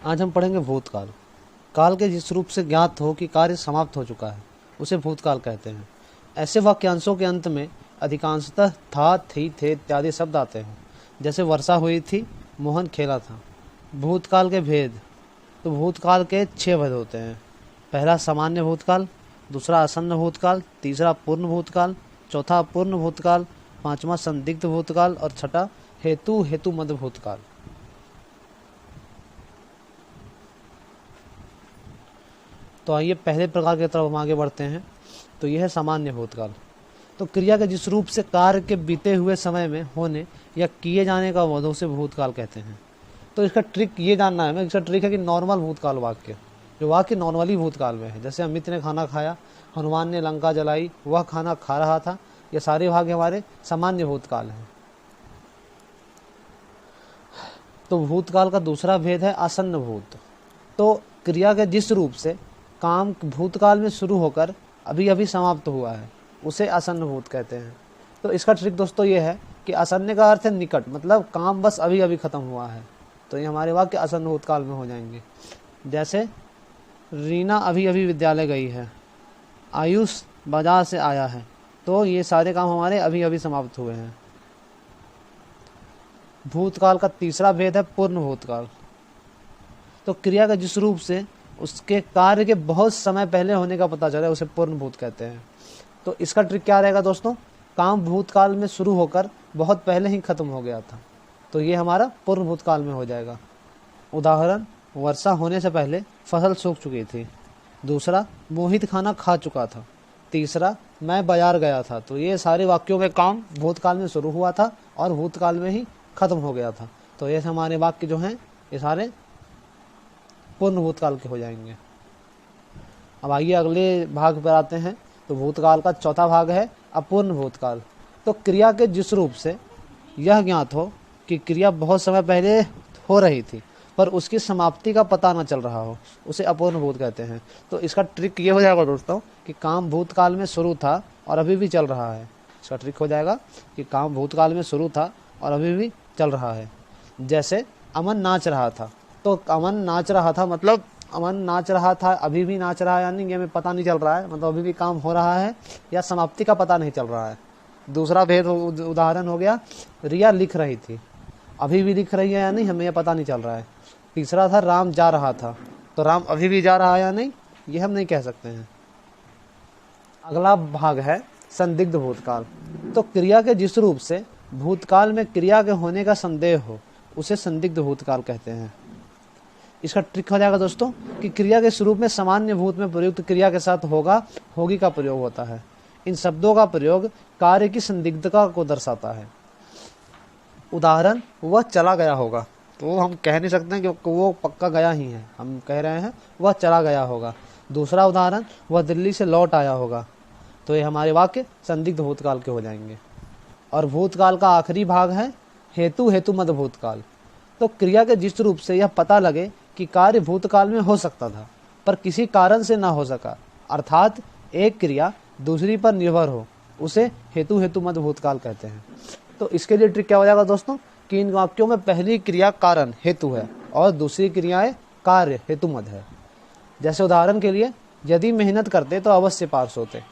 आज हम पढ़ेंगे भूतकाल। काल के जिस रूप से ज्ञात हो कि कार्य समाप्त हो चुका है उसे भूतकाल कहते हैं। ऐसे वाक्यांशों के अंत में अधिकांशतः था, थी, थे इत्यादि शब्द आते हैं। जैसे वर्षा हुई थी, मोहन खेला था। भूतकाल के भेद। तो भूतकाल के 6 भेद होते हैं। पहला सामान्य भूतकाल, दूसरा आसन्न भूतकाल, तीसरा पूर्ण भूतकाल, चौथा अपूर्ण भूतकाल, पांचवा संदिग्ध भूतकाल और छठा हेतुमद भूतकाल। तो आइए पहले प्रकार की तरफ हम आगे बढ़ते हैं। तो यह है सामान्य भूतकाल। तो क्रिया के जिस रूप से कार्य के बीते हुए समय में होने या किए जाने का बोध उसे भूतकाल कहते हैं। तो इसका ट्रिक ये जानना है, इसका ट्रिक है कि नॉर्मल भूतकाल वाक्य, जो वाक्य नॉर्मली भूतकाल में है, जैसे अमित ने खाना खाया, हनुमान ने लंका जलाई, वह खाना खा रहा था, ये सारे भाग हमारे सामान्य भूतकाल हैं। तो भूतकाल का दूसरा भेद है आसन्न भूत। तो क्रिया के जिस रूप से काम भूतकाल में शुरू होकर अभी अभी समाप्त हुआ है उसे आसन्न भूत कहते हैं। तो इसका ट्रिक दोस्तों ये है कि आसन्न का अर्थ है निकट, मतलब काम बस अभी अभी खत्म हुआ है। तो ये हमारे वाक्य आसन्न भूतकाल में हो जाएंगे। जैसे रीना अभी अभी विद्यालय गई है, आयुष बाजार से आया है। तो ये सारे काम हमारे अभी अभी समाप्त हुए हैं। भूतकाल का तीसरा भेद है पूर्ण भूतकाल। तो क्रिया का जिस रूप से उसके कार्य के बहुत समय पहले होने का पता चला उसे पूर्ण भूत कहते हैं। तो इसका ट्रिक क्या रहेगा दोस्तों, काम भूतकाल में शुरू होकर बहुत पहले ही खत्म हो गया था, तो ये हमारा पूर्ण भूतकाल में हो जाएगा। उदाहरण, वर्षा होने से पहले फसल सूख चुकी थी। दूसरा, मोहित खाना खा चुका था। तीसरा, मैं बाजार गया था। तो ये सारे वाक्यों में काम भूतकाल में शुरू हुआ था और भूतकाल में ही खत्म हो गया था। तो ये हमारे वाक्य जो हैं ये सारे पूर्ण भूतकाल के हो जाएंगे। अब आइए अगले भाग पर आते हैं। तो भूतकाल का चौथा भाग है अपूर्ण भूतकाल। तो क्रिया के जिस रूप से यह ज्ञात हो कि क्रिया बहुत समय पहले हो रही थी पर उसकी समाप्ति का पता न चल रहा हो उसे अपूर्ण भूत कहते हैं। तो इसका ट्रिक ये हो जाएगा दोस्तों कि काम भूतकाल में शुरू था और अभी भी चल रहा है। इसका ट्रिक हो जाएगा कि काम भूतकाल में शुरू था और अभी भी चल रहा है। जैसे अमन नाच रहा था। तो अमन नाच रहा था मतलब अमन नाच रहा था, अभी भी नाच रहा है, यानी ये हमें पता नहीं चल रहा है, मतलब अभी भी काम हो रहा है या समाप्ति का पता नहीं चल रहा है। दूसरा भेद उदाहरण हो गया, रिया लिख रही थी, अभी भी लिख रही है या नहीं हमें यह पता नहीं चल रहा है। तीसरा था राम जा रहा था। तो राम अभी भी जा रहा है या नहीं ये हम नहीं कह सकते हैं। अगला भाग है संदिग्ध भूतकाल। तो क्रिया के जिस रूप से भूतकाल में क्रिया के होने का संदेह हो उसे संदिग्ध भूतकाल कहते हैं। इसका ट्रिक हो जाएगा दोस्तों कि क्रिया के स्वरूप में सामान्य भूत में प्रयुक्त क्रिया के साथ होगा, होगी का प्रयोग होता है। इन शब्दों का प्रयोग कार्य की संदिग्धता को दर्शाता है। उदाहरण, वह चला गया होगा। तो हम कह नहीं सकते कि वो पक्का गया ही है, हम कह रहे हैं वह चला गया होगा। दूसरा उदाहरण, वह दिल्ली से लौट आया होगा। तो ये हमारे वाक्य संदिग्ध भूतकाल के हो जाएंगे। और भूतकाल का आखिरी भाग है हेतुमद भूतकाल। तो क्रिया के जिस रूप से यह पता लगे कि कार्य भूतकाल में हो सकता था पर किसी कारण से ना हो सका, अर्थात एक क्रिया दूसरी पर निर्भर हो, उसे हेतुमद भूतकाल कहते हैं। तो इसके लिए ट्रिक क्या हो जाएगा दोस्तों कि इन वाक्यों में पहली क्रिया कारण हेतु है और दूसरी क्रियाएं कार्य हेतुमद है। जैसे उदाहरण के लिए, यदि मेहनत करते तो अवश्य पास होते।